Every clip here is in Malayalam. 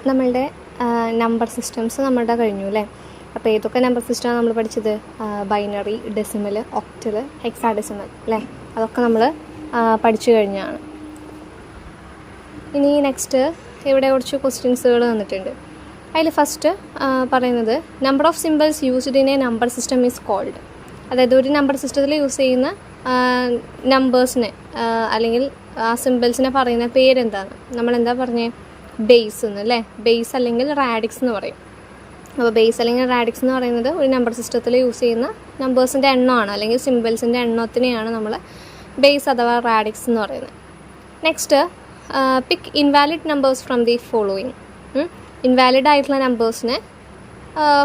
നമ്മളുടെ നമ്പർ സിസ്റ്റംസ് നമ്മളുടെ കഴിഞ്ഞു അല്ലേ. അപ്പോൾ ഏതൊക്കെ നമ്പർ സിസ്റ്റമാണ് നമ്മൾ പഠിച്ചത്? ബൈനറി, ഡെസിമൽ, ഒക്ടൽ, ഹെക്സാഡെസിമൽ അല്ലേ. അതൊക്കെ നമ്മൾ പഠിച്ചു കഴിഞ്ഞാണ്. ഇനി നെക്സ്റ്റ് ഇവിടെ കുറച്ച് ക്വസ്റ്റ്യൻസുകൾ തന്നിട്ടുണ്ട്. അതിൽ ഫസ്റ്റ് പറയുന്നത് number of symbols used in a number system is called. അതായത് ഒരു നമ്പർ സിസ്റ്റത്തിൽ യൂസ് ചെയ്യുന്ന നമ്പേഴ്സിനെ അല്ലെങ്കിൽ ആ സിമ്പിൾസിനെ പറയുന്ന പേരെന്താണ്? നമ്മളെന്താ പറഞ്ഞേ? ബേസ് എന്ന് അല്ലേ. ബേസ് അല്ലെങ്കിൽ റാഡിക്സ് എന്ന് പറയും. അപ്പോൾ ബേസ് അല്ലെങ്കിൽ റാഡിക്സ് എന്ന് പറയുന്നത് ഒരു നമ്പർ സിസ്റ്റത്തിൽ യൂസ് ചെയ്യുന്ന നമ്പേഴ്സിൻ്റെ എണ്ണമാണ്, അല്ലെങ്കിൽ സിമ്പിൾസിൻ്റെ എണ്ണത്തിനെയാണ് നമ്മൾ ബേസ് അഥവാ റാഡിക്സ് എന്ന് പറയുന്നത്. Next pick invalid numbers from the following. Invalid ആയിട്ടുള്ള നമ്പേഴ്സിനെ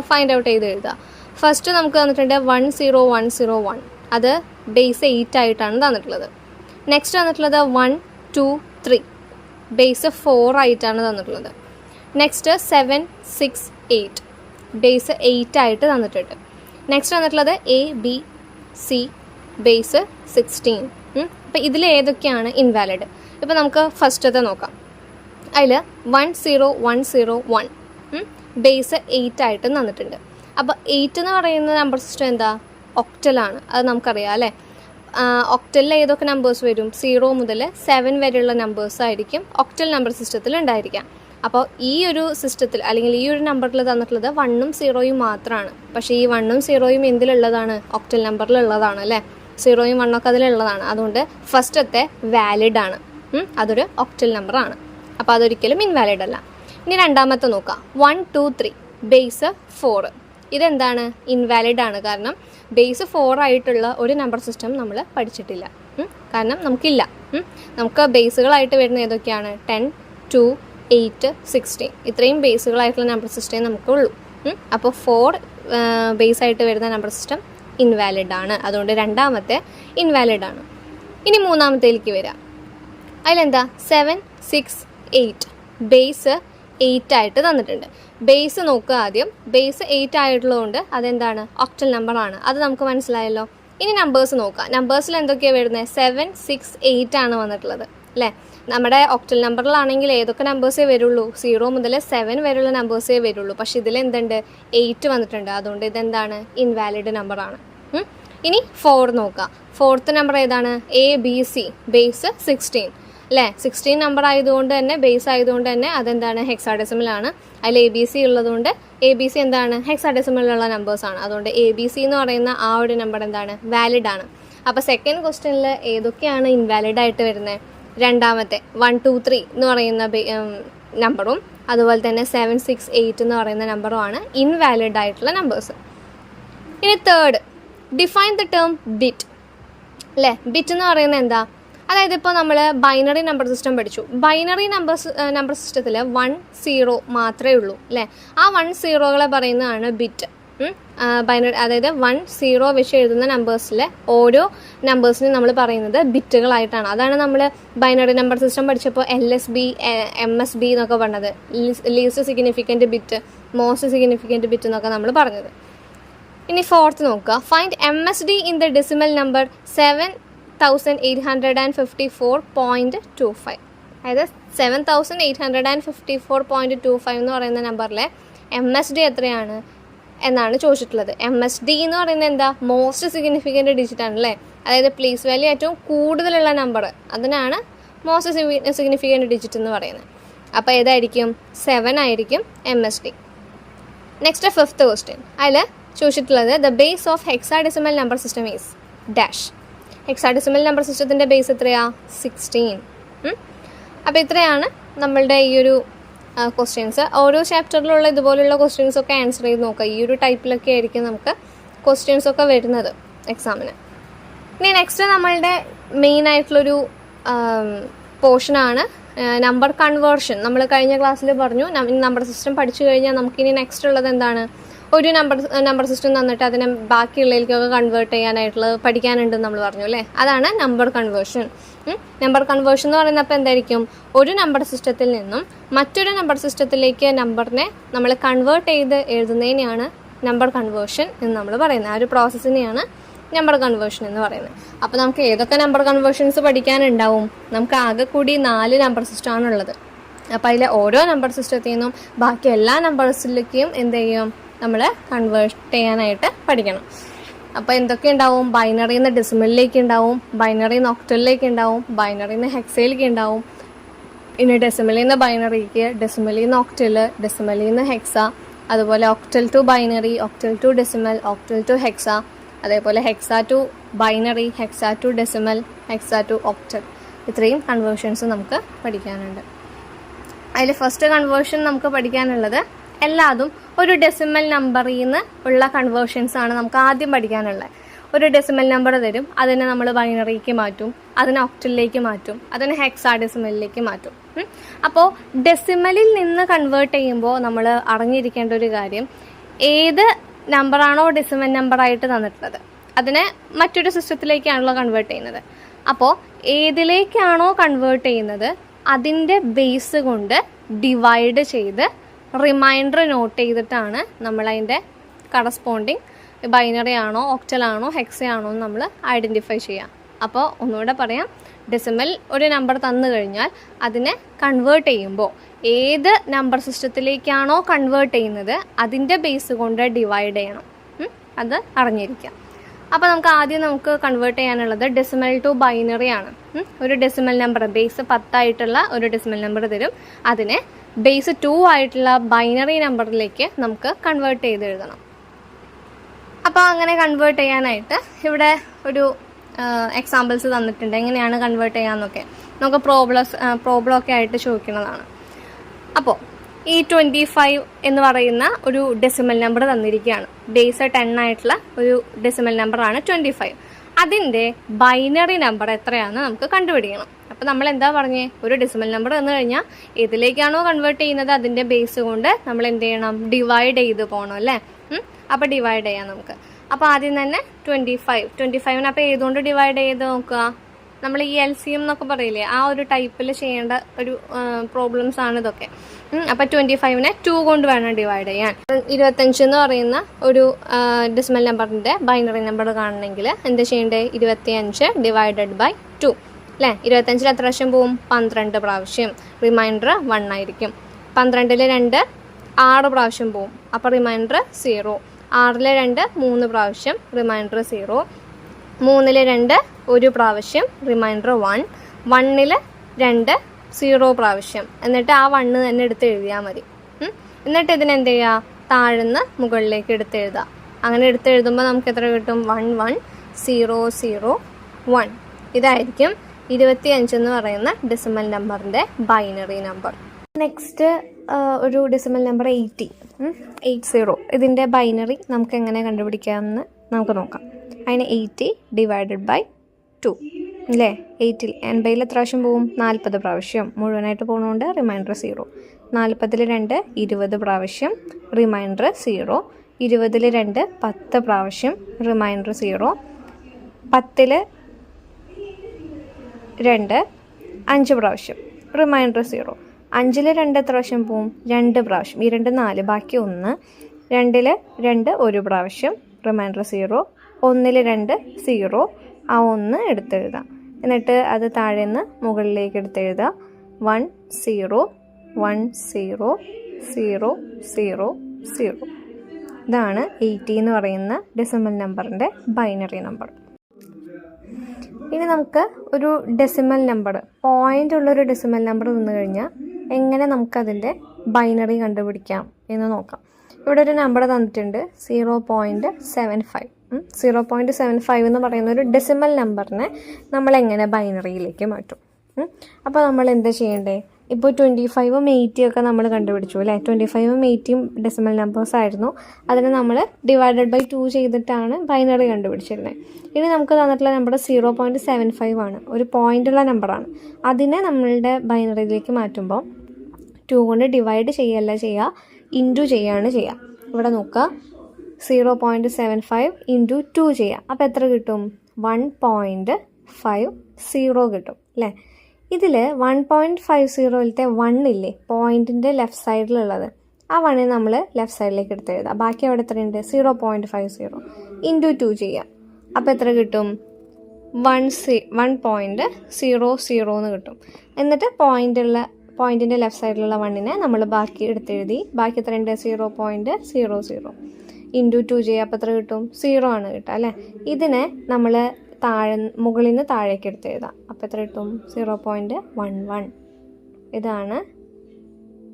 ഫൈൻഡ് ഔട്ട് ചെയ്ത് എഴുതുക. ഫസ്റ്റ് നമുക്ക് തന്നിട്ടുണ്ട് 10101. അത് ബേസ് 8 ആയിട്ടാണ് തന്നിട്ടുള്ളത്. നെക്സ്റ്റ് തന്നിട്ടുള്ളത് 1 2 3 ബേസ് 4 ആയിട്ടാണ് തന്നിട്ടുള്ളത്. നെക്സ്റ്റ് 7 6 8 ബേസ് 8 ആയിട്ട് തന്നിട്ടുണ്ട്. നെക്സ്റ്റ് തന്നിട്ടുള്ളത് ABC ബേസ് 16. അപ്പോൾ ഇതിൽ ഏതൊക്കെയാണ് ഇൻവാലിഡ്? ഇപ്പോൾ നമുക്ക് ഫസ്റ്റത്തെ നോക്കാം. അതിൽ 10101 ബേസ് 8 ആയിട്ട് തന്നിട്ടുണ്ട്. അപ്പോൾ 8 എന്ന് പറയുന്ന നമ്പർ സിസ്റ്റം എന്താ? ഒക്ടലാണ്. അത് നമുക്കറിയാം അല്ലേ. ഒക്ടലിൽ ഏതൊക്കെ നമ്പേഴ്സ് വരും? 0 മുതൽ 7 വരെയുള്ള നമ്പേഴ്സ് ആയിരിക്കും ഒക്ടൽ നമ്പർ സിസ്റ്റത്തിൽ ഉണ്ടായിരിക്കാം. അപ്പോൾ ഈ ഒരു സിസ്റ്റത്തിൽ അല്ലെങ്കിൽ ഈ ഒരു നമ്പറിൽ തന്നിട്ടുള്ളത് 1ഉം 0ഉം മാത്രമാണ്. പക്ഷേ ഈ 1ഉം 0ഉം എന്തിലുള്ളതാണ്? ഒക്ടൽ നമ്പറിലുള്ളതാണ് അല്ലേ. 0ഉം 1ഒക്കെ അതിലുള്ളതാണ്. അതുകൊണ്ട് ഫസ്റ്റത്തെ വാലിഡ് ആണ്. അതൊരു ഒക്ടൽ നമ്പറാണ്. അപ്പോൾ അതൊരിക്കലും ഇൻവാലിഡ് അല്ല. ഇനി രണ്ടാമത്തെ നോക്കാം. 1 2 3 ബേസ് 4. ഇതെന്താണ്? ഇൻവാലിഡ് ആണ്. കാരണം ബേസ് 4 ആയിട്ടുള്ള ഒരു നമ്പർ സിസ്റ്റം നമ്മൾ പഠിച്ചിട്ടില്ല. കാരണം നമുക്കില്ല. നമുക്ക് ബേസുകളായിട്ട് വരുന്ന ഏതൊക്കെയാണ്? 10 2 8 16 ഇത്രയും ബേസുകളായിട്ടുള്ള നമ്പർ സിസ്റ്റമേ നമുക്കുള്ളൂ. അപ്പോൾ 4 ബേസ് ആയിട്ട് വരുന്ന നമ്പർ സിസ്റ്റം ഇൻവാലിഡ് ആണ്. അതുകൊണ്ട് രണ്ടാമത്തെ ഇൻവാലിഡ് ആണ്. ഇനി മൂന്നാമത്തേലേക്ക് വരാം. അതിലെന്താ? 7 6 8 ബേസ് 8 ആയിട്ട് തന്നിട്ടുണ്ട്. ബേസ് നോക്കുക ആദ്യം. ബേസ് 8 ആയിട്ടുള്ളതുകൊണ്ട് അതെന്താണ്? ഒക്ടൽ നമ്പറാണ്. അത് നമുക്ക് മനസ്സിലായല്ലോ. ഇനി നമ്പേഴ്സ് നോക്കാം. നമ്പേഴ്സിൽ എന്തൊക്കെയാണ് വരുന്നത്? 7 6 8 ആണ് വന്നിട്ടുള്ളത് അല്ലേ. നമ്മുടെ ഒക്ടൽ നമ്പറിലാണെങ്കിൽ ഏതൊക്കെ നമ്പേഴ്സേ വരുള്ളൂ? 0 മുതൽ 7 വരെയുള്ള നമ്പേഴ്സേ വരുള്ളൂ. പക്ഷെ ഇതിൽ എന്തുണ്ട്? 8 വന്നിട്ടുണ്ട്. അതുകൊണ്ട് ഇതെന്താണ്? ഇൻവാലിഡ് നമ്പറാണ്. ഇനി 4 നോക്കാം. ഫോർത്ത് നമ്പർ ഏതാണ്? ABC ബേസ് 16 അല്ലേ. 16 നമ്പർ ആയതുകൊണ്ട് തന്നെ, ബേസ് ആയതുകൊണ്ട് തന്നെ അതെന്താണ്? ഹെക്സാഡെസിമലാണ്. അതിൽ ABC ഉള്ളതുകൊണ്ട് ABC എന്താണ്? ഹെക്സാഡെസിമലിലുള്ള നമ്പേഴ്സാണ്. അതുകൊണ്ട് ABC എന്ന് പറയുന്ന ആ ഒരു നമ്പർ എന്താണ്? വാലിഡ് ആണ്. അപ്പോൾ സെക്കൻഡ് ക്വസ്റ്റ്യനിൽ ഏതൊക്കെയാണ് ഇൻവാലിഡ് ആയിട്ട് വരുന്നത്? രണ്ടാമത്തെ 1 2 3 എന്ന് പറയുന്ന നമ്പറും അതുപോലെ തന്നെ 7 6 8 എന്ന് പറയുന്ന നമ്പറുമാണ് ഇൻവാലിഡ് ആയിട്ടുള്ള നമ്പേഴ്സ്. ഇനി third, define the term bit അല്ലേ. ബിറ്റ് എന്ന് പറയുന്നത് എന്താ? അതായത് ഇപ്പോൾ നമ്മൾ ബൈനറി നമ്പർ സിസ്റ്റം പഠിച്ചു. ബൈനറി നമ്പർ സിസ്റ്റത്തിൽ 1 0 മാത്രമേ ഉള്ളൂ അല്ലേ. ആ 1 0കളെ പറയുന്നതാണ് ബിറ്റ്. ബൈനറി അതായത് 1 0 വെച്ച് എഴുതുന്ന നമ്പേഴ്സിലെ ഓരോ നമ്പേഴ്സിനും നമ്മൾ പറയുന്നത് ബിറ്റുകളായിട്ടാണ്. അതാണ് നമ്മൾ ബൈനറി നമ്പർ സിസ്റ്റം പഠിച്ചപ്പോൾ LSB MSB എന്നൊക്കെ പറഞ്ഞത്. Least significant bit, most significant bit എന്നൊക്കെ നമ്മൾ പറഞ്ഞത്. ഇനി ഫോർത്ത് നോക്കുക. Find MSD in the decimal number 7854.25. അതായത് 7854.25 എന്ന് പറയുന്ന നമ്പറിലെ MSD എത്രയാണ് എന്നാണ് ചോദിച്ചിട്ടുള്ളത്. MSD എന്ന് പറയുന്നത് എന്താ? മോസ്റ്റ് സിഗ്നിഫിക്കൻറ്റ് ഡിജിറ്റ് ആണ് അല്ലേ. അതായത് പ്ലേസ് വാല്യൂ ഏറ്റവും കൂടുതലുള്ള നമ്പർ, അതിനാണ് മോസ്റ്റ് സിഗ്നിഫിക്കൻറ്റ് ഡിജിറ്റ് എന്ന് പറയുന്നത്. അപ്പോൾ ഏതായിരിക്കും? 7 ആയിരിക്കും MSD. Next fifth question. അതിൽ ചോദിച്ചിട്ടുള്ളത് the base of hexadecimal number system is dash. Hexadecimal number സിസ്റ്റത്തിൻ്റെ ബേസ് എത്രയാ? 16. അപ്പോൾ ഇത്രയാണ് നമ്മളുടെ ഈ ഒരു ക്വസ്റ്റ്യൻസ്. ഓരോ ചാപ്റ്ററിലുള്ള ഇതുപോലുള്ള ക്വസ്റ്റ്യൻസൊക്കെ ആൻസർ ചെയ്ത് നോക്കുക. ഈ ഒരു ടൈപ്പിലൊക്കെ ആയിരിക്കും നമുക്ക് ക്വസ്റ്റ്യൻസൊക്കെ വരുന്നത് എക്സാമിന്. ഇനി നെക്സ്റ്റ് നമ്മളുടെ മെയിനായിട്ടുള്ളൊരു പോർഷനാണ് നമ്പർ കൺവേർഷൻ. നമ്മൾ കഴിഞ്ഞ ക്ലാസ്സിൽ പറഞ്ഞു നമ്പർ സിസ്റ്റം പഠിച്ചു കഴിഞ്ഞാൽ നമുക്കിനി നെക്സ്റ്റ് ഉള്ളത് എന്താണ്? ഒരു നമ്പർ സിസ്റ്റം തന്നിട്ട് അതിനെ ബാക്കിയുള്ളതിലേക്കൊക്കെ കൺവേർട്ട് ചെയ്യാനായിട്ടുള്ളത് പഠിക്കാനുണ്ടെന്ന് നമ്മൾ പറഞ്ഞു അല്ലേ. അതാണ് നമ്പർ കൺവേർഷൻ. നമ്പർ കൺവേർഷൻ എന്ന് പറയുന്നത് അപ്പോൾ എന്തായിരിക്കും? ഒരു നമ്പർ സിസ്റ്റത്തിൽ നിന്നും മറ്റൊരു നമ്പർ സിസ്റ്റത്തിലേക്ക് നമ്പറിനെ നമ്മൾ കൺവേർട്ട് ചെയ്ത് എഴുതുന്നതിനെയാണ് നമ്പർ കൺവേർഷൻ എന്ന് നമ്മൾ പറയുന്നത്. ആ ഒരു പ്രോസസ്സിനെയാണ് നമ്പർ കൺവേർഷൻ എന്ന് പറയുന്നത്. അപ്പോൾ നമുക്ക് ഏതൊക്കെ നമ്പർ കൺവേർഷൻസ് പഠിക്കാനുണ്ടാവും? നമുക്ക് ആകെ കൂടി 4 നമ്പർ സിസ്റ്റമാണുള്ളത്. അപ്പോൾ അതിലെ ഓരോ നമ്പർ സിസ്റ്റത്തിൽ നിന്നും ബാക്കി എല്ലാ നമ്പേഴ്സിലേക്കും എന്ത് ചെയ്യും, നമ്മൾ കൺവേർട്ട് ചെയ്യാനായിട്ട് പഠിക്കണം. അപ്പോൾ എന്തൊക്കെ ഉണ്ടാവും, ബൈനറിയിൽ നിന്ന് ഡെസിമലിലേക്ക് ഉണ്ടാവും, ബൈനറിയിൽ നിന്ന് ഒക്ടലിലേക്ക് ഉണ്ടാവും, ബൈനറിയിൽ നിന്ന് ഹെക്സയിലേക്ക് ഉണ്ടാവും, ഇനി ഡെസിമലിൽ നിന്ന് ബൈനറിക്ക്, ഡെസിമലിൽ നിന്ന് ഒക്ടൽ, ഡെസിമലിൽ നിന്ന് ഹെക്സ, അതുപോലെ octal to binary, octal to decimal, octal to hexa, അതേപോലെ hexa to binary, hexa to decimal, hexa to octal. ഇത്രയും കൺവേർഷൻസ് നമുക്ക് പഠിക്കാനുണ്ട്. അതിൽ ഫസ്റ്റ് കൺവേർഷൻ നമുക്ക് പഠിക്കാനുള്ളത് എല്ലാതും ഒരു ഡെസിമൽ നമ്പറിൽ നിന്ന് ഉള്ള കൺവേർഷൻസ് ആണ് നമുക്ക് ആദ്യം പഠിക്കാനുള്ളത്. ഒരു ഡെസിമൽ നമ്പർ തരും, അതിനെ നമ്മൾ ബൈനറിക്ക് മാറ്റും, അതിനെ ഒക്ടലിലേക്ക് മാറ്റും, അതിനെ ഹെക്സാഡെസിമലിലേക്ക് മാറ്റും. അപ്പോൾ ഡെസിമലിൽ നിന്ന് കൺവേർട്ട് ചെയ്യുമ്പോൾ നമ്മൾ അറിഞ്ഞിരിക്കേണ്ട ഒരു കാര്യം, ഏത് നമ്പറാണോ ഡെസിമൽ നമ്പറായിട്ട് തന്നിട്ടുള്ളത് അതിനെ മറ്റൊരു സിസ്റ്റത്തിലേക്കാണല്ലോ കൺവേർട്ട് ചെയ്യുന്നത്. അപ്പോൾ ഏതിലേക്കാണോ കൺവേർട്ട് ചെയ്യുന്നത് അതിൻ്റെ ബേസ് കൊണ്ട് ഡിവൈഡ് ചെയ്ത് റിമൈൻഡർ നോട്ട് ചെയ്തിട്ടാണ് നമ്മളതിൻ്റെ കറസ്പോണ്ടിങ് ബൈനറി ആണോ ഒക്ടലാണോ ഹെക്സയാണോ എന്ന് നമ്മൾ ഐഡൻറ്റിഫൈ ചെയ്യാം. അപ്പോൾ ഒന്നുകൂടെ പറയാം, ഡെസിമൽ ഒരു നമ്പർ തന്നു കഴിഞ്ഞാൽ അതിനെ കൺവേർട്ട് ചെയ്യുമ്പോൾ ഏത് നമ്പർ സിസ്റ്റത്തിലേക്കാണോ കൺവേർട്ട് ചെയ്യുന്നത് അതിൻ്റെ ബേസ് കൊണ്ട് ഡിവൈഡ് ചെയ്യണം. അത് അറിഞ്ഞിരിക്കാം. അപ്പോൾ നമുക്ക് കൺവേർട്ട് ചെയ്യാനുള്ളത് ഡെസിമൽ ടു ബൈനറി ആണ്. ഒരു ഡെസിമൽ നമ്പർ ബേസ് 10 ആയിട്ടുള്ള ഒരു ഡെസിമൽ നമ്പർ തരും, അതിനെ ബേസ് 2 ആയിട്ടുള്ള ബൈനറി നമ്പറിലേക്ക് നമുക്ക് കൺവേർട്ട് ചെയ്ത് എഴുതണം. അപ്പോൾ അങ്ങനെ കൺവേർട്ട് ചെയ്യാനായിട്ട് ഇവിടെ ഒരു എക്സാമ്പിൾസ് തന്നിട്ടുണ്ട്, എങ്ങനെയാണ് കൺവേർട്ട് ചെയ്യാമെന്നൊക്കെ. നമുക്ക് പ്രോബ്ലം ഒക്കെ ആയിട്ട് ചോദിക്കുന്നതാണ്. അപ്പോൾ ഈ 25 എന്ന് പറയുന്ന ഒരു ഡെസിമൽ നമ്പർ തന്നിരിക്കുകയാണ്. ബേസ് 10 ആയിട്ടുള്ള ഒരു ഡെസിമൽ നമ്പറാണ് 25. അതിൻ്റെ ബൈനറി നമ്പർ എത്രയാണെന്ന് നമുക്ക് കണ്ടുപിടിക്കണം. അപ്പോൾ നമ്മൾ എന്താ പറഞ്ഞേ, ഒരു ഡെസിമൽ നമ്പർ തന്നു കഴിഞ്ഞാൽ ഏതിലേക്കാണോ കൺവേർട്ട് ചെയ്യുന്നത് അതിൻ്റെ ബേസ് കൊണ്ട് നമ്മൾ എന്ത് ചെയ്യണം, ഡിവൈഡ് ചെയ്ത് പോകണം അല്ലേ. അപ്പോൾ ഡിവൈഡ് ചെയ്യാം നമുക്ക്. അപ്പോൾ ആദ്യം തന്നെ 25 അപ്പോൾ ഏതുകൊണ്ട് ഡിവൈഡ് ചെയ്ത് നോക്കുക, നമ്മൾ ഈ LCM എന്നൊക്കെ പറയില്ലേ, ആ ഒരു ടൈപ്പിൽ ചെയ്യേണ്ട ഒരു പ്രോബ്ലംസ് ആണ് ഇതൊക്കെ. അപ്പോൾ 25നെ 2 കൊണ്ട് വേണം ഡിവൈഡ് ചെയ്യാൻ. 25 എന്ന് പറയുന്ന ഒരു ഡെസിമൽ നമ്പറിൻ്റെ ബൈനറി നമ്പർ കാണണമെങ്കിൽ എന്താ ചെയ്യേണ്ടത്, 25 ഡിവൈഡഡ് ബൈ 2 അല്ലേ. 25 എത്ര പ്രാവശ്യം പോവും, 12 പ്രാവശ്യം. റിമൈൻഡർ 1 ആയിരിക്കും. 12ൽ 2 6 പ്രാവശ്യം പോവും, അപ്പോൾ റിമൈൻഡർ 0. 6ൽ 2 3 പ്രാവശ്യം, റിമൈൻഡർ 0. 3ൽ 2 1 പ്രാവശ്യം, റിമൈൻഡർ 1. 1ൽ 2 0 പ്രാവശ്യം. എന്നിട്ട് ആ 1 തന്നെ എടുത്ത് എഴുതിയാൽ മതി. എന്നിട്ട് ഇതിനെന്ത് ചെയ്യുക, താഴ്ന്ന് മുകളിലേക്ക് എടുത്ത് എഴുതുക. അങ്ങനെ എടുത്ത് എഴുതുമ്പോൾ നമുക്ക് എത്ര കിട്ടും, 1 1 0 0 1. ഇതായിരിക്കും 25 എന്ന് പറയുന്ന ഡെസിമൽ നമ്പറിൻ്റെ ബൈനറി നമ്പർ. നെക്സ്റ്റ് ഒരു ഡെസിമൽ നമ്പർ 80. ഇതിൻ്റെ ബൈനറി നമുക്ക് എങ്ങനെ കണ്ടുപിടിക്കാമെന്ന് നമുക്ക് നോക്കാം. അതിന് 80 ഡിവൈഡഡ് ബൈ 2 അല്ലേ. 80ൽ 80ൽ എത്ര പ്രാവശ്യം പോവും, 40 പ്രാവശ്യം. മുഴുവനായിട്ട് പോകുന്നതുകൊണ്ട് റിമൈൻഡർ 0. 40ൽ 2 20 പ്രാവശ്യം, റിമൈൻഡർ 0. 20ൽ 2 10 പ്രാവശ്യം, റിമൈൻഡർ 0. 10ൽ 2 5 പ്രാവശ്യം, റിമൈൻഡർ 0. 5ൽ 2 എത്ര പ്രാവശ്യം പോവും, 2 പ്രാവശ്യം. ഈ 2 4, ബാക്കി 1. 2ൽ 2 1 പ്രാവശ്യം, റിമൈൻഡർ 0. 1ൽ 2 0, ആ 1 എടുത്തെഴുതാം. എന്നിട്ട് അത് താഴെ നിന്ന് മുകളിലേക്ക് എടുത്തെഴുതാം. 1 0 1 0 0 0 0. ഇതാണ് 80 എന്ന് പറയുന്ന ഡെസിമൽ നമ്പറിൻ്റെ ബൈനറി നമ്പർ. ഇനി നമുക്ക് ഒരു ഡെസിമൽ നമ്പർ, പോയിൻ്റ് ഉള്ളൊരു ഡെസിമൽ നമ്പർ തന്നു കഴിഞ്ഞാൽ എങ്ങനെ നമുക്കതിൻ്റെ ബൈനറി കണ്ടുപിടിക്കാം എന്ന് നോക്കാം. ഇവിടെ ഒരു നമ്പർ തന്നിട്ടുണ്ട് 0.75. 0.75 എന്ന് പറയുന്ന ഒരു ഡെസിമൽ നമ്പറിനെ നമ്മളെങ്ങനെ ബൈനറിയിലേക്ക് മാറ്റും. അപ്പോൾ നമ്മൾ എന്താ ചെയ്യേണ്ടത്, ഇപ്പോൾ 25ഉം 80 ഒക്കെ നമ്മൾ കണ്ടുപിടിച്ചു അല്ലേ. 25ഉം 80ഉം ഡെസിമൽ നമ്പേഴ്സ് ആയിരുന്നു. അതിനെ നമ്മൾ ഡിവൈഡഡ് ബൈ 2 ചെയ്തിട്ടാണ് ബൈനറി കണ്ടുപിടിച്ചിരുന്നത്. ഇനി നമുക്ക് തന്നിട്ടുള്ള നമ്പർ 0.75 ആണ്, ഒരു പോയിൻ്റുള്ള നമ്പറാണ്. അതിനെ നമ്മളുടെ ബൈനറിയിലേക്ക് മാറ്റുമ്പോൾ 2 കൊണ്ട് ഡിവൈഡ് ചെയ്യല്ല ചെയ്യുക, ഇൻറ്റു ചെയ്യാണ് ചെയ്യുക. ഇവിടെ നോക്കുക, 0.75 ഇൻറ്റു 2 ചെയ്യുക. അപ്പോൾ എത്ര കിട്ടും, 1.50 കിട്ടും അല്ലേ. ഇതിൽ 1.50ത്തെ 1 ഇല്ലേ, പോയിൻറ്റിൻ്റെ ലെഫ്റ്റ് സൈഡിലുള്ളത്, ആ 1 നമ്മൾ ലെഫ്റ്റ് സൈഡിലേക്ക് എടുത്ത് എഴുതാം. ബാക്കി അവിടെ എത്രയുണ്ട്, 0.50 ഇൻറ്റു 2 ചെയ്യുക. അപ്പോൾ എത്ര കിട്ടും, 1.00 എന്ന് കിട്ടും. എന്നിട്ട് പോയിൻറ്റിൻ്റെ ലെഫ്റ്റ് സൈഡിലുള്ള 1നെ നമ്മൾ ബാക്കി എടുത്തെഴുതി. ബാക്കി എത്രയുണ്ട്? 0.00 ഇൻറ്റു 2 ചെയ്യുക. അപ്പോൾ എത്ര കിട്ടും? 0 ആണ് കിട്ടുക അല്ലേ. ഇതിനെ നമ്മൾ മുകളിൽ നിന്ന് താഴേക്ക് എടുത്തെഴുതാം. അപ്പോൾ എത്ര കിട്ടും? 0.11. ഇതാണ്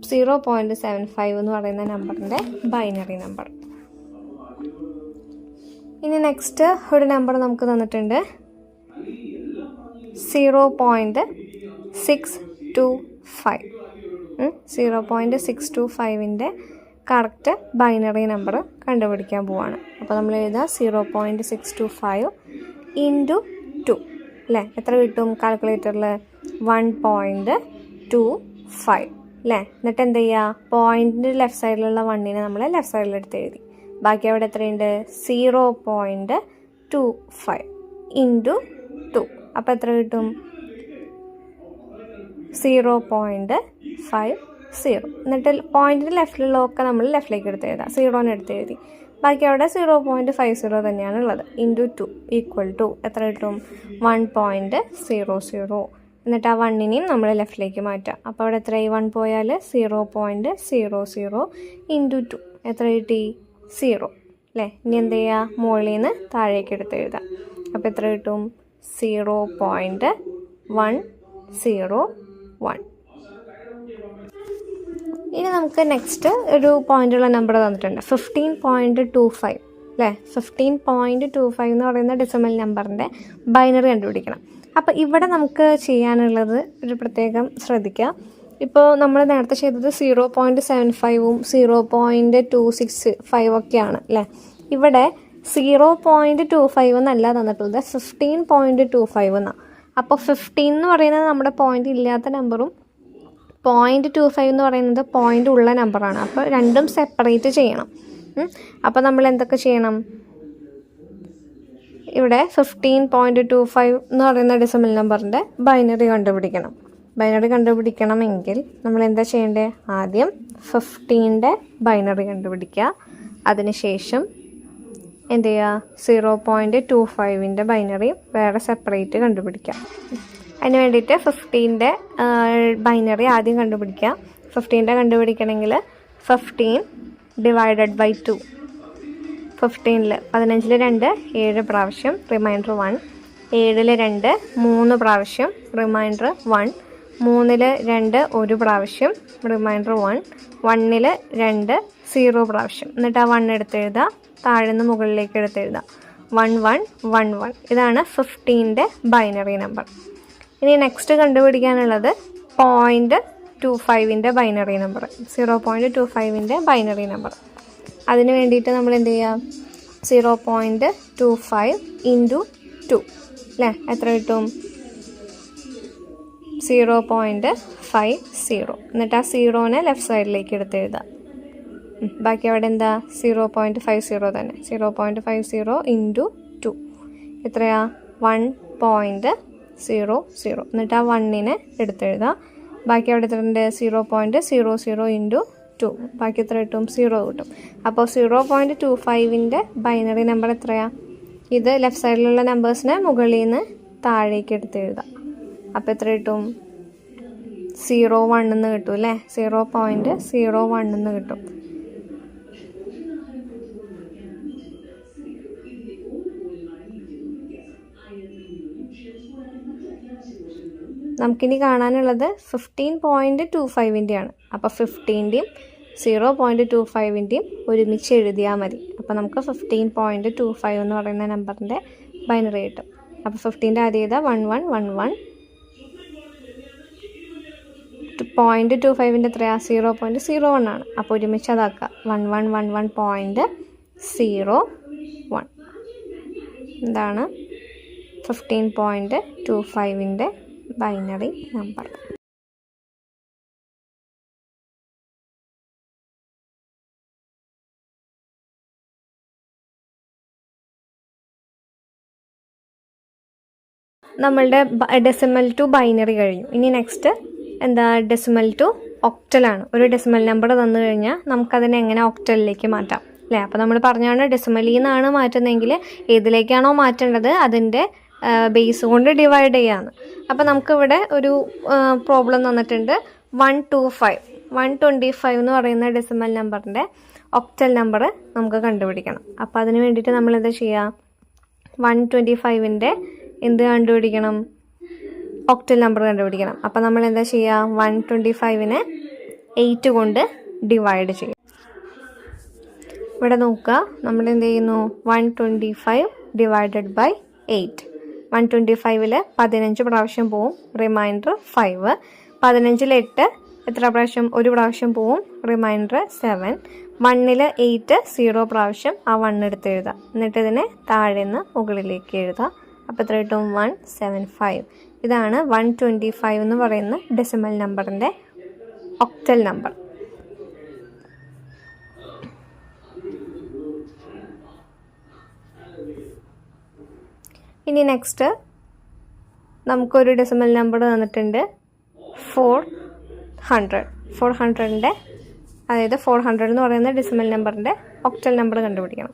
0.75 എന്ന് പറയുന്ന നമ്പറിൻ്റെ ബൈനറി നമ്പർ. ഇനി നെക്സ്റ്റ് ഒരു നമ്പർ നമുക്ക് തന്നിട്ടുണ്ട് 0.625. 0.625ൻ്റെ കറക്റ്റ് ബൈനറി നമ്പർ കണ്ടുപിടിക്കാൻ പോവാണ്. അപ്പോൾ നമ്മൾ എഴുതുക 0.625 ഇൻറ്റു 2 അല്ലേ. എത്ര കിട്ടും കാൽക്കുലേറ്ററിൽ? 1.25 അല്ലേ. എന്നിട്ട് എന്ത് ചെയ്യുക? പോയിൻറ്റിൻ്റെ ലെഫ്റ്റ് സൈഡിലുള്ള 1നെ നമ്മൾ ലെഫ്റ്റ് സൈഡിലെടുത്ത് എഴുതി. ബാക്കി അവിടെ എത്രയുണ്ട്? 0.25 ഇൻറ്റു 2. അപ്പോൾ എത്ര കിട്ടും? 0.50. എന്നിട്ട് പോയിൻറ്റിൻ്റെ ലെഫ്റ്റിലുള്ളതൊക്കെ നമ്മൾ ലെഫ്റ്റിലേക്ക് എടുത്ത് എഴുതാം. 0നെ എടുത്ത് എഴുതി. ബാക്കി അവിടെ 0.50 തന്നെയാണ് ഉള്ളത്. ഇൻറ്റു 2 ഈക്വൽ ടു എത്ര കിട്ടും? 1.00. എന്നിട്ട് ആ 1നെയും നമ്മൾ ലെഫ്റ്റിലേക്ക് മാറ്റാം. അപ്പോൾ അവിടെ എത്രയായി? 1 പോയാൽ 0.00 ഇൻറ്റു 2 എത്ര കിട്ടി? 0 അല്ലേ. ഇനി എന്ത് ചെയ്യുക? മുകളിൽ നിന്ന് താഴേക്ക് എടുത്ത് എഴുതാം. അപ്പോൾ എത്ര കിട്ടും? 0.101. ഇനി നമുക്ക് നെക്സ്റ്റ് ഒരു പോയിൻ്റുള്ള നമ്പർ തന്നിട്ടുണ്ട് 15.25 അല്ലേ. 15.25 എന്ന് പറയുന്ന ഡെസിമൽ നമ്പറിൻ്റെ ബൈനറി കണ്ടുപിടിക്കണം. അപ്പോൾ ഇവിടെ നമുക്ക് ചെയ്യാനുള്ളത് ഒരു പ്രത്യേകം ശ്രദ്ധിക്കുക. ഇപ്പോൾ നമ്മൾ നേരത്തെ ചെയ്തത് 0.75ഉം 0.265 ഒക്കെയാണ് അല്ലേ. ഇവിടെ 0.25 എന്നല്ല തന്നിട്ടുള്ളത്, 15.25 എന്നാണ്. അപ്പോൾ 15 എന്ന് പറയുന്നത് നമ്മുടെ പോയിൻ്റ് ഇല്ലാത്ത നമ്പറും 0.25 എന്ന് പറയുന്നത് പോയിൻ്റ് ഉള്ള നമ്പറാണ്. അപ്പോൾ രണ്ടും സെപ്പറേറ്റ് ചെയ്യണം. അപ്പോൾ നമ്മൾ എന്തൊക്കെ ചെയ്യണം? ഇവിടെ 15.25 എന്ന് പറയുന്ന ഡെസിമൽ നമ്പറിൻ്റെ ബൈനറി കണ്ടുപിടിക്കണം. ബൈനറി കണ്ടുപിടിക്കണമെങ്കിൽ നമ്മൾ എന്താ ചെയ്യേണ്ടത്? ആദ്യം 15ൻ്റെ ബൈനറി കണ്ടുപിടിക്കുക. അതിനുശേഷം എന്ത് ചെയ്യുക? 0.25ൻ്റെ ബൈനറി വേറെ സെപ്പറേറ്റ് കണ്ടുപിടിക്കുക. അതിന് വേണ്ടിയിട്ട് 15ൻ്റെ ബൈനറി ആദ്യം കണ്ടുപിടിക്കുക. 15ൻ്റെ കണ്ടുപിടിക്കണമെങ്കിൽ 15 ഡിവൈഡഡ് ബൈ 2. 15ൽ 15ൽ 2 7 പ്രാവശ്യം, റിമൈൻഡർ 1. 7ൽ 2 3 പ്രാവശ്യം, റിമൈൻഡർ 1. 3ൽ 2 1 പ്രാവശ്യം, റിമൈൻഡർ 1. 1ൽ 2 0 പ്രാവശ്യം. എന്നിട്ട് ആ 1 എടുത്തെഴുതുക. താഴെ നിന്ന് മുകളിലേക്ക് എടുത്തെഴുതുക. 1111. ഇതാണ് 15ൻ്റെ ബൈനറി നമ്പർ. ഇനി നെക്സ്റ്റ് കണ്ടുപിടിക്കാനുള്ളത് 0.25ൻ്റെ ബൈനറി നമ്പർ, 0.25ൻ്റെ ബൈനറി നമ്പർ. അതിന് വേണ്ടിയിട്ട് നമ്മൾ എന്ത് ചെയ്യുക? 0.25 ഇൻറ്റു 2 അല്ലേ. എത്ര കിട്ടും? 0.50. എന്നിട്ട് ആ 0നെ ലെഫ്റ്റ് സൈഡിലേക്ക് എടുത്ത് എഴുതുക. ബാക്കി അവിടെ എന്താ? 0.50 തന്നെ. 0.50 ഇൻറ്റു 2 എത്രയാ? 1.00. എന്നിട്ട് ആ 1നെ എടുത്തെഴുതുക. ബാക്കി അവിടെ എത്രയുണ്ട്? 0.00 ഇൻറ്റു 2. ബാക്കി എത്ര കിട്ടും? 0 കിട്ടും. അപ്പോൾ 0.25ൻ്റെ ബൈനറി നമ്പർ എത്രയാണ്? ഇത് ലെഫ്റ്റ് സൈഡിലുള്ള നമ്പേഴ്സിനെ മുകളിൽ നിന്ന് താഴേക്ക് എടുത്തെഴുതാം. അപ്പോൾ എത്ര കിട്ടും? 0.1 എന്ന് കിട്ടും അല്ലേ. 0.01 എന്ന് കിട്ടും. നമുക്കിനി കാണാനുള്ളത് 15.25ൻ്റെയാണ്. അപ്പോൾ 15ൻ്റെയും 0.25ൻ്റെയും ഒരുമിച്ച് എഴുതിയാൽ മതി. അപ്പോൾ നമുക്ക് 15.25 എന്ന് പറയുന്ന നമ്പറിൻ്റെ ബൈനറി കിട്ടും. അപ്പോൾ 15ൻ്റെ ആദ്യം ചെയ്താൽ 1111. 0.25ൻ്റെ എത്രയാണ്? 0.01 ആണ്. അപ്പോൾ ഒരുമിച്ച് അതാക്കുക. 1111.01. ഇതാണ് 15.25ൻ്റെ ബൈനറി നമ്പർ. നമ്മളുടെ ഡെസിമൽ ടു ബൈനറി കഴിഞ്ഞു. ഇനി നെക്സ്റ്റ് എന്താ? ഡെസിമൽ ടു ഒക്ടലാണ്. ഒരു ഡെസിമൽ നമ്പർ തന്നു കഴിഞ്ഞാൽ നമുക്കതിനെ എങ്ങനെ ഒക്ടലിലേക്ക് മാറ്റാം അല്ലേ. അപ്പോൾ നമ്മൾ പറഞ്ഞാണ് ഡെസിമലിൽ നിന്നാണ് മാറ്റുന്നതെങ്കിൽ ഏതിലേക്കാണോ മാറ്റേണ്ടത് അതിൻ്റെ ബേസ് കൊണ്ട് ഡിവൈഡ് ചെയ്യാമെന്ന്. അപ്പോൾ നമുക്കിവിടെ ഒരു പ്രോബ്ലം തന്നിട്ടുണ്ട്. 125 എന്ന് പറയുന്ന ഡെസിമൽ നമ്പറിൻ്റെ ഒക്ടൽ നമ്പർ നമുക്ക് കണ്ടുപിടിക്കണം. അപ്പോൾ അതിന് വേണ്ടിയിട്ട് നമ്മൾ എന്താ ചെയ്യുക, 125ൻ്റെ എന്ത് കണ്ടുപിടിക്കണം, ഒക്ടൽ നമ്പർ കണ്ടുപിടിക്കണം. അപ്പോൾ നമ്മൾ എന്താ ചെയ്യുക, 125നെ 8 കൊണ്ട് ഡിവൈഡ് ചെയ്യും. ഇവിടെ നോക്കുക, നമ്മൾ എന്ത് ചെയ്യുന്നു, 125 ഡിവൈഡഡ് ബൈ 8. 125ൽ 15 പ്രാവശ്യം പോവും, റിമൈൻഡർ 5. 15ൽ 8 എത്ര പ്രാവശ്യം, ഒരു പ്രാവശ്യം പോവും, റിമൈൻഡർ 7. 1ൽ 8 0 പ്രാവശ്യം ആ 1 എടുത്ത് എഴുതാം. എന്നിട്ട് ഇതിനെ താഴെ നിന്ന് മുകളിലേക്ക് എഴുതാം. അപ്പോൾ എത്ര കിട്ടും, 175. ഇതാണ് 125 എന്ന് പറയുന്ന ഡെസിമൽ നമ്പറിൻ്റെ ഒക്ടൽ നമ്പർ. ഇനി നെക്സ്റ്റ് നമുക്കൊരു ഡെസിമൽ നമ്പർ തന്നിട്ടുണ്ട് 400ൻ്റെ, അതായത് 400 എന്ന് പറയുന്ന ഡെസിമൽ നമ്പറിൻ്റെ ഒക്ടൽ നമ്പർ കണ്ടുപിടിക്കണം.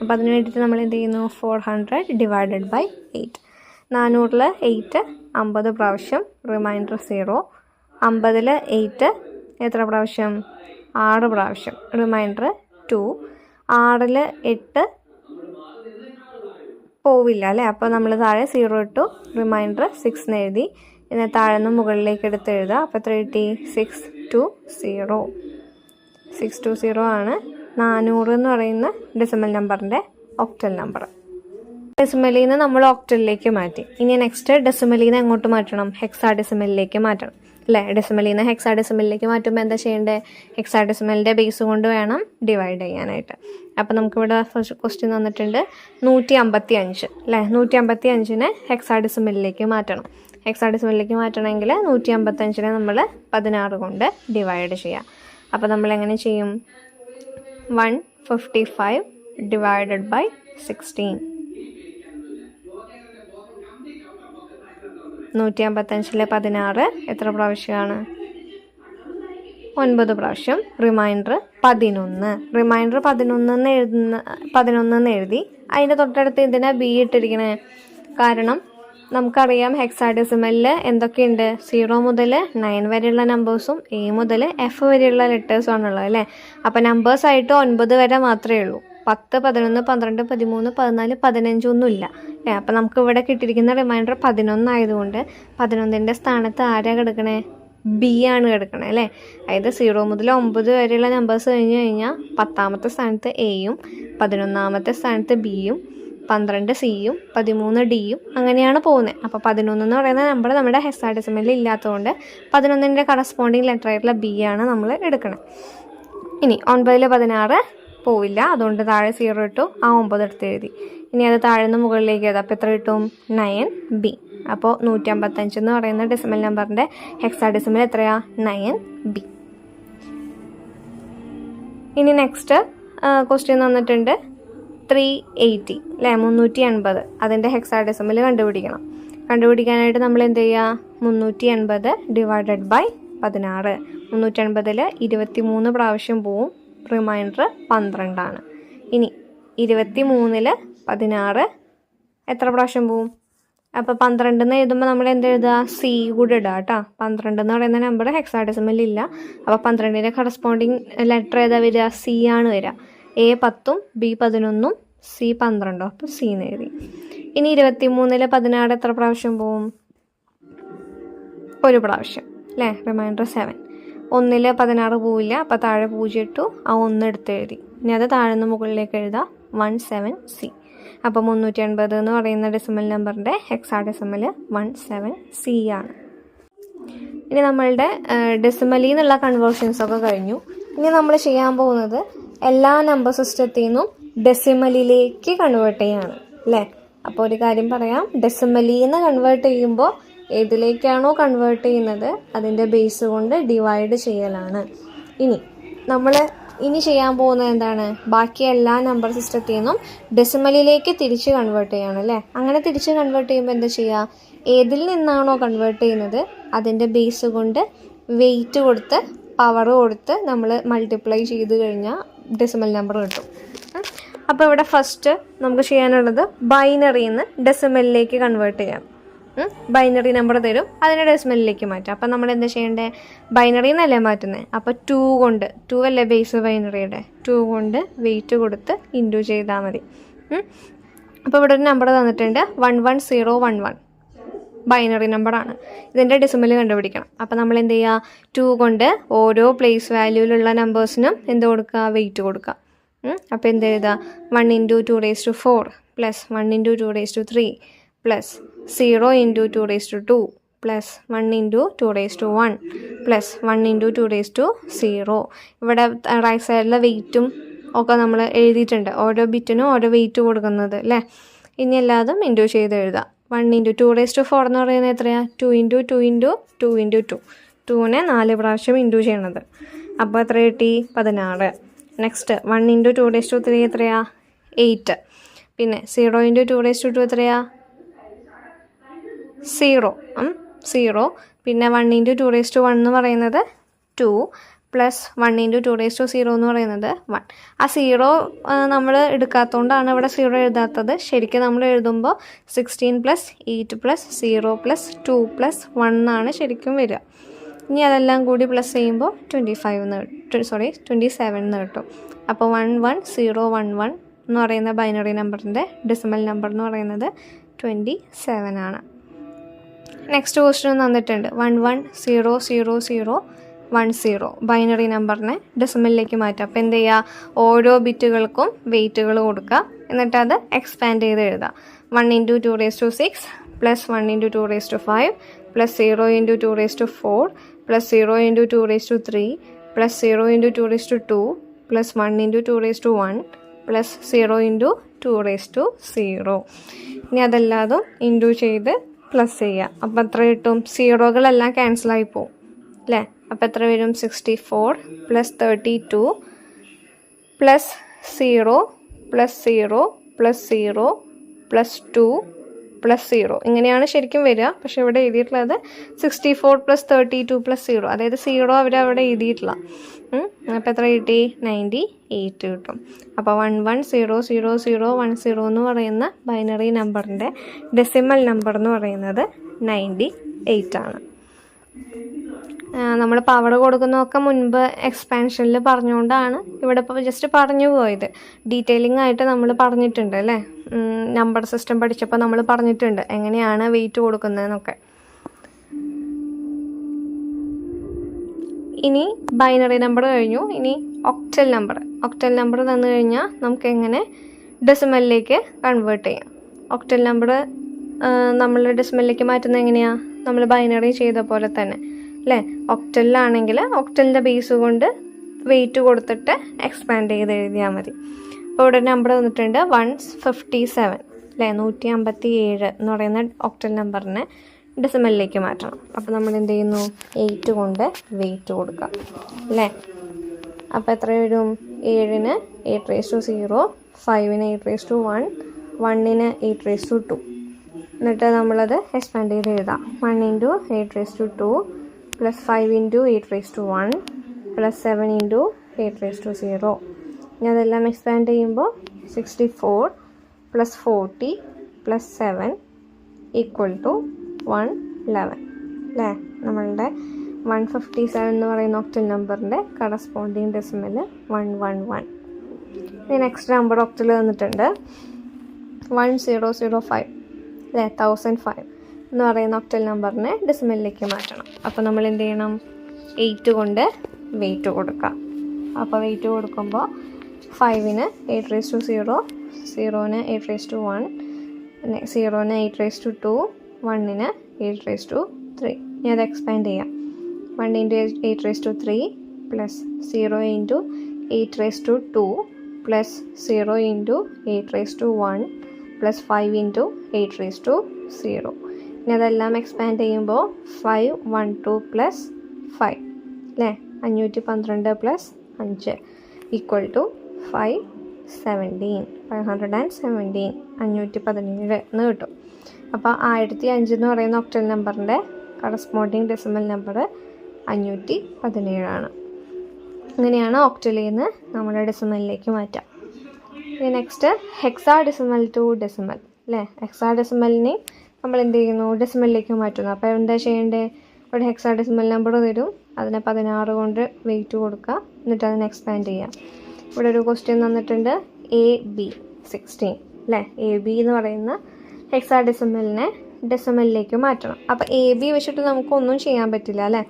അപ്പോൾ അതിന് വേണ്ടിയിട്ട് നമ്മൾ എന്ത് ചെയ്യുന്നു, 400 ഡിവൈഡഡ് ബൈ 8. 400ൽ 8 50 പ്രാവശ്യം, റിമൈൻഡർ 0. 50ൽ 8 എത്ര പ്രാവശ്യം, 6 പ്രാവശ്യം, റിമൈൻഡർ 2. 6ൽ 8 പോവില്ല അല്ലേ, അപ്പോൾ നമ്മൾ താഴെ 0 ഇട്ടു, റിമൈൻഡർ 6 എന്ന് എഴുതി. ഇതിനെ താഴെ നിന്ന് മുകളിലേക്ക് എടുത്ത് എഴുതുക. അപ്പോൾ എത്ര കിട്ടി, 620 ആണ് 400 എന്ന് പറയുന്ന ഡെസിമൽ നമ്പറിൻ്റെ ഒക്ടൽ നമ്പർ. ഡെസിമലിൽ നിന്ന് നമ്മൾ ഒക്ടലിലേക്ക് മാറ്റി. ഇനി നെക്സ്റ്റ് ഡെസിമലിൽ നിന്ന് എങ്ങോട്ട് മാറ്റണം, ഹെക്സാഡെസിമലിലേക്ക് മാറ്റണം അല്ലേ. ഡെസിമലിൽ നിന്ന് ഹെക്സാഡെസിമലിലേക്ക് മാറ്റുമ്പോൾ എന്താ ചെയ്യേണ്ടത്, ഹെക്സാഡെസിമലിൻ്റെ ബേസ് കൊണ്ട് വേണം ഡിവൈഡ് ചെയ്യാനായിട്ട്. അപ്പോൾ നമുക്കിവിടെ ഫസ്റ്റ് ക്വസ്റ്റ്യൻ തന്നിട്ടുണ്ട് 155 അല്ലേ. 155നെ ഹെക്സാഡെസിമലിലേക്ക് മാറ്റണം. ഹെക്സാഡെസിമലിലേക്ക് മാറ്റണമെങ്കിൽ 155നെ നമ്മൾ 16 കൊണ്ട് ഡിവൈഡ് ചെയ്യാം. അപ്പോൾ നമ്മൾ എങ്ങനെ ചെയ്യും, 155 ഡിവൈഡഡ് ബൈ 16. 155ലെ 16 എത്ര പ്രാവശ്യമാണ്, 9 പ്രാവശ്യം, റിമൈൻഡർ 11. റിമൈൻഡർ 11 എന്ന് എഴുതി. അതിൻ്റെ തൊട്ടടുത്ത് ഇതിനെ ബി ഇട്ടിരിക്കണേ, കാരണം നമുക്കറിയാം ഹെക്സാഡെസിമലിൽ എന്തൊക്കെയുണ്ട്, 0 മുതൽ 9 വരെയുള്ള നമ്പേഴ്സും എ മുതൽ എഫ് വരെയുള്ള ലെറ്റേഴ്സും ആണുള്ളത് അല്ലേ. അപ്പോൾ നമ്പേഴ്സായിട്ട് 9 വരെ മാത്രമേ ഉള്ളൂ. 10, 11, 12, 13, 14, 15 ഒന്നുമില്ല അല്ലേ. അപ്പോൾ നമുക്ക് ഇവിടെ കിട്ടിയിരിക്കുന്ന റിമൈൻഡർ 11 ആയതുകൊണ്ട് 11ൻ്റെ സ്ഥാനത്ത് ആരാ കിടക്കണേ, ബി ആണ് കിടക്കണേ അല്ലേ. അതായത് 0 മുതൽ 9 വരെയുള്ള നമ്പേഴ്സ് കഴിഞ്ഞ് കഴിഞ്ഞാൽ 10ാമത്തെ സ്ഥാനത്ത് എയും, 11ാമത്തെ സ്ഥാനത്ത് ബിയും, 12 സിയും, 13 ഡിയും അങ്ങനെയാണ് പോകുന്നത്. അപ്പോൾ 11 എന്ന് പറയുന്ന നമ്പർ നമ്മുടെ ഹെക്സാഡെസിമലിൽ ഇല്ലാത്തതുകൊണ്ട് 11ൻ്റെ കറസ്പോണ്ടിങ് ലെറ്റർ ആയിട്ടുള്ള ബി ആണ് നമ്മൾ എടുക്കണം. ഇനി 9ൽ 16 പോവില്ല, അതുകൊണ്ട് താഴെ 0 ഇട്ടു, ആ 9 എടുത്ത് എഴുതി. ഇനി അത് താഴെ നിന്ന് മുകളിലേക്ക് എഴുതാം. അപ്പോൾ എത്ര കിട്ടും, 9B. അപ്പോൾ 155 എന്ന് പറയുന്ന ഡെസിമൽ നമ്പറിൻ്റെ ഹെക്സാഡെസിമൽ എത്രയാ, 9B. ഇനി നെക്സ്റ്റ് ക്വസ്റ്റ്യൻ തന്നിട്ടുണ്ട് 380 അല്ലേ, 380. അതിൻ്റെ ഹെക്സാഡെസിമൽ കണ്ടുപിടിക്കണം. കണ്ടുപിടിക്കാനായിട്ട് നമ്മൾ എന്ത് ചെയ്യുക, 380 ഡിവൈഡഡ് ബൈ 16. 380ൽ 23 പ്രാവശ്യം പോവും, റിമൈൻഡർ 12 ആണ്. ഇനി 23ൽ 16 എത്ര പ്രാവശ്യം പോവും, അപ്പോൾ 12 എന്ന് എഴുതുമ്പോൾ നമ്മൾ എന്ത് എഴുതുക, സി കൂടെ ഇടുക കേട്ടോ. 12 എന്ന് പറയുന്ന നമ്പർ ഹെക്സാഡെസിമലിൽ ഇല്ല. അപ്പോൾ 12ൻ്റെ കറസ്പോണ്ടിങ് ലെറ്റർ ഏതാ വരിക, സി ആണ് വരിക. A 10, B 11, C 12. അപ്പോൾ സി എന്ന് എഴുതി. ഇനി 23ൽ 16 എത്ര പ്രാവശ്യം പോവും, ഒരു പ്രാവശ്യം അല്ലേ, റിമൈൻഡർ 7. 1ൽ 16 പോവില്ല, അപ്പോൾ താഴെ 0 ഇട്ടു, ആ 1 എടുത്ത് എഴുതി. ഇനി അത് താഴെ നിന്ന് മുകളിലേക്ക് എഴുതാം, 17C. അപ്പോൾ 380 എന്ന് പറയുന്ന ഡെസിമൽ നമ്പറിൻ്റെ ഹെക്സാഡെസിമൽ 17C ആണ്. ഇനി നമ്മളുടെ ഡെസിമലിൽ നിന്നുള്ള കൺവേർഷൻസൊക്കെ കഴിഞ്ഞു. ഇനി നമ്മൾ ചെയ്യാൻ പോകുന്നത് എല്ലാ നമ്പർ സിസ്റ്റത്തിൽ നിന്നും ഡെസിമലിലേക്ക് കൺവേർട്ട് ചെയ്യാണ് അല്ലേ. അപ്പോൾ ഒരു കാര്യം പറയാം, ഡെസിമലിൽ നിന്ന് കൺവേർട്ട് ചെയ്യുമ്പോൾ ഏതിലേക്കാണോ കൺവേർട്ട് ചെയ്യുന്നത് അതിൻ്റെ ബേസ് കൊണ്ട് ഡിവൈഡ് ചെയ്യലാണ്. നമ്മൾ ചെയ്യാൻ പോകുന്നത് എന്താണ്, ബാക്കി എല്ലാ നമ്പർ സിസ്റ്റത്തിൽ നിന്നും ഡെസിമലിലേക്ക് തിരിച്ച് കൺവേർട്ട് ചെയ്യാണ് അല്ലേ. അങ്ങനെ തിരിച്ച് കൺവേർട്ട് ചെയ്യുമ്പോൾ എന്താ ചെയ്യുക, ഏതിൽ നിന്നാണോ കൺവേർട്ട് ചെയ്യുന്നത് അതിൻ്റെ ബേസ് കൊണ്ട് വെയിറ്റ് കൊടുത്ത് പവർ കൊടുത്ത് നമ്മൾ മൾട്ടിപ്ലൈ ചെയ്ത് കഴിഞ്ഞാൽ ഡെസിമൽ നമ്പർ കിട്ടും. അപ്പോൾ ഇവിടെ ഫസ്റ്റ് നമുക്ക് ചെയ്യാനുള്ളത് ബൈനറിയിൽ നിന്ന് ഡെസിമലിലേക്ക് കൺവേർട്ട് ചെയ്യാം. ബൈനറി നമ്പർ തരും, അതിനെ ഡെസിമലിലേക്ക് മാറ്റാം. അപ്പം നമ്മൾ എന്താ ചെയ്യേണ്ടത്? ബൈനറി എന്നല്ലേ മാറ്റുന്നത്, അപ്പോൾ 2 കൊണ്ട്, 2 അല്ലേ ബേസ് ബൈനറിയുടെ, 2 കൊണ്ട് വെയിറ്റ് കൊടുത്ത് ഇൻറ്റു ചെയ്താൽ മതി. അപ്പോൾ ഇവിടെ ഒരു നമ്പർ തന്നിട്ടുണ്ട് 11011, ബൈനറി നമ്പറാണ്. ഇതിൻ്റെ ഡെസിമൽ കണ്ടുപിടിക്കണം. അപ്പോൾ നമ്മൾ എന്ത് ചെയ്യുക? 2 കൊണ്ട് ഓരോ പ്ലേസ് വാല്യൂവിലുള്ള നമ്പേഴ്സിനും എന്ത് കൊടുക്കുക? വെയിറ്റ് കൊടുക്കുക. അപ്പോൾ എന്ത് എഴുതുക? 1 × 2⁴ പ്ലസ് 1 × 2⁵ പ്ലസ് 0 × 2⁵2 പ്ലസ് 1 × 2⁴ പ്ലസ് 1 × 2⁴. ഇവിടെ റൈറ്റ് സൈഡിലെ വെയിറ്റും ഒക്കെ നമ്മൾ എഴുതിയിട്ടുണ്ട്, ഓരോ ബിറ്റിനും ഓരോ വെയിറ്റ് കൊടുക്കുന്നത് അല്ലേ. ഇനി എല്ലാതും ഇൻറ്റു ചെയ്ത് എഴുതാം. 1 × 2⁴ എന്ന് പറയുന്നത് എത്രയാണ്? 2 × 2 × 2 × 2, 2നെ 4 പ്രാവശ്യം ഇൻറ്റു ചെയ്യണത്. അപ്പോൾ എത്ര കിട്ടി? 16. നെക്സ്റ്റ് 1 × 2⁵3 എത്രയാണ്? 8. പിന്നെ 0 × 2⁵2 എത്രയാണ്? 0. പിന്നെ 1 × 2⁴1 എന്ന് പറയുന്നത് 2 പ്ലസ് 1 × 2⁴0 എന്ന് പറയുന്നത് 1. ആ 0 നമ്മൾ എടുക്കാത്തതുകൊണ്ടാണ് ഇവിടെ 0 എഴുതാത്തത്. ശരിക്കും നമ്മൾ എഴുതുമ്പോൾ 16 + 8 + 0 + 2 + 1 ആണ് ശരിക്കും വരിക. ഇനി അതെല്ലാം കൂടി പ്ലസ് ചെയ്യുമ്പോൾ 27 എന്ന് കിട്ടും. അപ്പോൾ 11011 എന്ന് പറയുന്ന ബൈനറി നമ്പറിൻ്റെ ഡെസിമൽ നമ്പർ എന്ന് പറയുന്നത് 27 ആണ്. നെക്സ്റ്റ് ക്വസ്റ്റ്യൻ തന്നിട്ടുണ്ട് 110010 ബൈനറി നമ്പറിനെ ഡെസിമലിലേക്ക് മാറ്റുക. അപ്പോൾ എന്ത് ചെയ്യുക? ഓരോ ബിറ്റുകൾക്കും വെയിറ്റുകൾ കൊടുക്കുക, എന്നിട്ട് അത് എക്സ്പാൻഡ് ചെയ്ത് എഴുതുക. 1 × 2⁶ plus 1 × 2⁵5 plus 0 × 2⁴ plus 0 × 2⁵3 plus 0 × 2⁵2 plus 1 × 2⁵1 plus 0 × 2⁵0. ഇനി അതെല്ലാതും ഇൻറ്റു ചെയ്ത് പ്ലസ് ചെയ്യുക. അപ്പോൾ എത്ര കിട്ടും? സീറോകളെല്ലാം ക്യാൻസലായി പോവും അല്ലേ. അപ്പോൾ എത്ര വരും? 64 plus 32 plus 0 plus 0 plus 0 plus 2 plus 0. ഇങ്ങനെയാണ് ശരിക്കും വരിക. പക്ഷെ ഇവിടെ എഴുതിയിട്ടുള്ളത് 64 പ്ലസ് 32 പ്ലസ് 0, അതായത് 0 അവരവിടെ എഴുതിയിട്ടില്ല. അപ്പോൾ എത്ര കിട്ടി? 98 കിട്ടും. അപ്പോൾ 110010 എന്ന് പറയുന്ന ബൈനറി നമ്പറിൻ്റെ ഡെസിമൽ നമ്പർ എന്ന് പറയുന്നത് 98 ആണ്. നമ്മൾ പവർ കൊടുക്കുന്നതൊക്കെ മുൻപ് എക്സ്പാൻഷനിൽ പറഞ്ഞുകൊണ്ടാണ് ഇവിടെ ഇപ്പോൾ ജസ്റ്റ് പറഞ്ഞു പോയത്. ഡീറ്റെയിലിംഗ് ആയിട്ട് നമ്മൾ പറഞ്ഞിട്ടുണ്ട് അല്ലേ. നമ്പർ സിസ്റ്റം പഠിച്ചപ്പോൾ നമ്മൾ പറഞ്ഞിട്ടുണ്ട് എങ്ങനെയാണ് വെയിറ്റ് കൊടുക്കുന്നതെന്നൊക്കെ. ഇനി ബൈനറി നമ്പർ കഴിഞ്ഞു. ഇനി ഒക്ടൽ നമ്പർ തന്നു കഴിഞ്ഞാൽ നമുക്ക് എങ്ങനെ ഡെസിമലിലേക്ക് കൺവേർട്ട് ചെയ്യാം. ഒക്ടൽ നമ്പർ നമ്മൾ ഡെസിമലിലേക്ക് മാറ്റുന്നത് എങ്ങനെയാണ്? നമ്മൾ ബൈനറി ചെയ്ത പോലെ തന്നെ അല്ലേ. ഒക്ടലിലാണെങ്കിൽ ഒക്ടലിൻ്റെ ബേസ് കൊണ്ട് വെയിറ്റ് കൊടുത്തിട്ട് എക്സ്പാൻഡ് ചെയ്ത് എഴുതിയാൽ മതി. അപ്പോൾ ഇവിടെ നമ്പർ തന്നിട്ടുണ്ട് 157 അല്ലേ. 157 എന്ന് പറയുന്ന ഒക്ടൽ നമ്പറിനെ ഡെസിമലിലേക്ക് മാറ്റണം. അപ്പോൾ നമ്മൾ എന്ത് ചെയ്യുന്നു? 8 കൊണ്ട് വെയിറ്റ് കൊടുക്കാം അല്ലേ. അപ്പോൾ എത്ര വരും? 7ന് 8⁻0, 5ന് 8⁻1, 1ന് 8⁻2. എന്നിട്ട് നമ്മളത് എക്സ്പാൻഡ് ചെയ്ത് എഴുതാം. 1 × 8⁻2 പ്ലസ് 5 × 8⁻1 പ്ലസ് 7 × 8⁻0. ഇനി അതെല്ലാം എക്സ്പാൻഡ് ചെയ്യുമ്പോൾ 64 പ്ലസ് 40 പ്ലസ് 7 = 111 അല്ലേ. നമ്മളുടെ 157 എന്ന് പറയുന്ന ഒക്ടൽ നമ്പറിൻ്റെ കറസ്പോണ്ടിങ് ഡെസിമൽ 111. ഇനി നെക്സ്റ്റ് നമ്പർ ഒക്ടൽ തന്നിട്ടുണ്ട് 1005 അല്ലേ. 1005 എന്ന് പറയുന്ന ഒക്ടൽ നമ്പറിനെ ഡെസിമലിലേക്ക് മാറ്റണം. അപ്പോൾ നമ്മൾ എന്ത് ചെയ്യണം? 8 കൊണ്ട് വെയിറ്റ് കൊടുക്കാം. അപ്പോൾ വെയിറ്റ് കൊടുക്കുമ്പോൾ 5ന് 8⁻0, 0ന് 8⁻1, 0ന് 8⁻2, 1ന് 8⁻3. ഇനി അത് എക്സ്പാൻഡ് ചെയ്യാം. 1 × 8⁻3 പ്ലസ് 0 × 8⁻2 പ്ലസ് 0 × 8⁻1 പ്ലസ് 5 × 8⁻0. ഇനി അതെല്ലാം എക്സ്പാൻഡ് ചെയ്യുമ്പോൾ 512 പ്ലസ് 5 അല്ലേ. 512 പ്ലസ് 5 = 517 517 എന്ന് കിട്ടും. അപ്പോൾ 1005 എന്ന് പറയുന്ന ഒക്ടൽ നമ്പറിൻ്റെ കറസ്പോണ്ടിങ് ഡെസിമൽ നമ്പർ 517 ആണ്. അങ്ങനെയാണ് ഒക്ടലിൽ നിന്ന് നമ്മുടെ ഡെസിമലിലേക്ക് മാറ്റാം. ഇനി next hexadecimal to decimal അല്ലേ. ഹെക്സാ ഡെസിമലിനെയും നമ്മൾ എന്ത് ചെയ്യുന്നു, ഡെസിമലിലേക്ക് മാറ്റുന്നു. അപ്പോൾ എന്താ ചെയ്യേണ്ടത്, ഒരു ഹെക്സാഡെസിമൽ നമ്പർ തരും, അതിനെ 16 കൊണ്ട് വെയിറ്റ് കൊടുക്കുക, എന്നിട്ട് അതിനെ എക്സ്പാൻഡ് ചെയ്യാം. ഇവിടെ ഒരു ക്വസ്റ്റ്യൻ തന്നിട്ടുണ്ട്, AB 16 അല്ലേ. AB എന്ന് പറയുന്ന ഹെക്സാഡെസിമലിനെ ഡെസിമലിലേക്ക് മാറ്റണം. അപ്പോൾ AB വെച്ചിട്ട് നമുക്കൊന്നും ചെയ്യാൻ പറ്റില്ല അല്ലേ.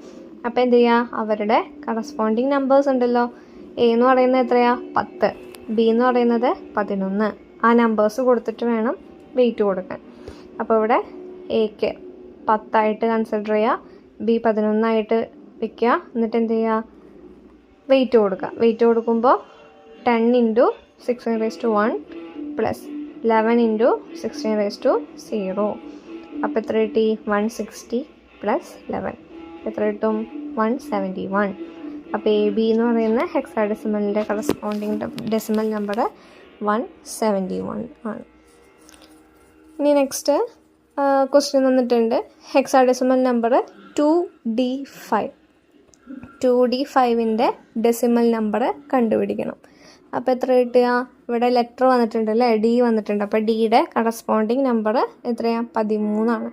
അപ്പോൾ എന്ത് ചെയ്യുക, അവരുടെ കറസ്പോണ്ടിങ് നമ്പേഴ്സ് ഉണ്ടല്ലോ. A എന്ന് പറയുന്നത് എത്രയാ, 10, B എന്ന് പറയുന്നത് 11. ആ നമ്പേഴ്സ് കൊടുത്തിട്ട് വേണം വെയിറ്റ് കൊടുക്കാൻ. അപ്പോൾ ഇവിടെ Aക്ക് 10 കൺസിഡർ ചെയ്യുക, B 11 വയ്ക്കുക, എന്നിട്ട് എന്ത് ചെയ്യുക, വെയിറ്റ് കൊടുക്കുക. വെയിറ്റ് കൊടുക്കുമ്പോൾ 10 × 16⁻1 + 11 × 16⁻0. അപ്പോൾ എത്ര കിട്ടി, 160 + 11 എത്ര കിട്ടും, 171. അപ്പോൾ AB എന്ന് പറയുന്ന ഹെക്സാഡെസിമലിൻ്റെ കറസ്പോണ്ടിങ് ഡെസിമൽ നമ്പർ 171 ആണ്. ഇനി നെക്സ്റ്റ് ക്വസ്റ്റ്യൻ തന്നിട്ടുണ്ട്, ഹെക്സാഡെസിമൽ നമ്പർ 2D5. 2D5ൻ്റെ ഡെസിമൽ നമ്പർ കണ്ടുപിടിക്കണം. അപ്പോൾ എത്ര കിട്ടുക, ഇവിടെ ലെറ്റർ വന്നിട്ടുണ്ട് അല്ലേ, D വന്നിട്ടുണ്ട്. അപ്പോൾ Dയുടെ കറസ്പോണ്ടിങ് നമ്പർ എത്രയാണ്, 13 ആണ്.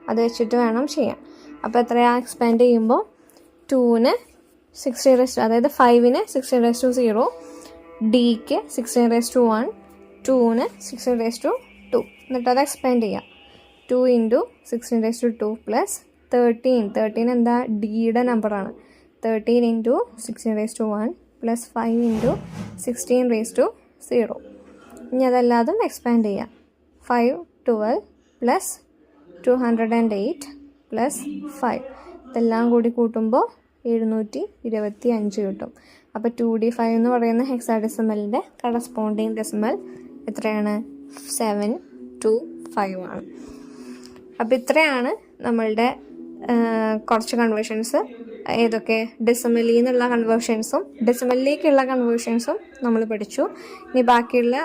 അത് വെച്ചിട്ട് വേണം ചെയ്യാൻ. അപ്പോൾ എത്രയാണ്, എക്സ്പാൻഡ് ചെയ്യുമ്പോൾ 2ന് 16, അതായത് 5ന് 16⁻0, Dക്ക് 16⁻1, 2ന് 16⁻2, എന്നിട്ട് അത് എക്സ്പാൻഡ് ചെയ്യാം. 2 × 16⁻2 + 13 എന്താ, Dയുടെ നമ്പറാണ്. 13 × 16⁻1 + 5 × 16⁻0. ഇനി അതെല്ലാതും എക്സ്പാൻഡ് ചെയ്യാം. 5 12 + 208 + 5 ഇതെല്ലാം കൂടി കൂട്ടുമ്പോൾ 725 കിട്ടും. അപ്പോൾ 2D5 എന്ന് പറയുന്ന ഹെക്സാഡെസിമലിൻ്റെ കറസ്പോണ്ടിങ് ഡെസിമൽ എത്രയാണ്, 725 ആണ്. അപ്പോൾ ഇത്രയാണ് നമ്മളുടെ കുറച്ച് കൺവേർഷൻസ്. ഏതൊക്കെ, ഡെസിമലിൽ നിന്നുള്ള കൺവേർഷൻസും ഡെസിമലിലേക്കുള്ള കൺവേർഷൻസും നമ്മൾ പഠിച്ചു. ഇനി ബാക്കിയുള്ള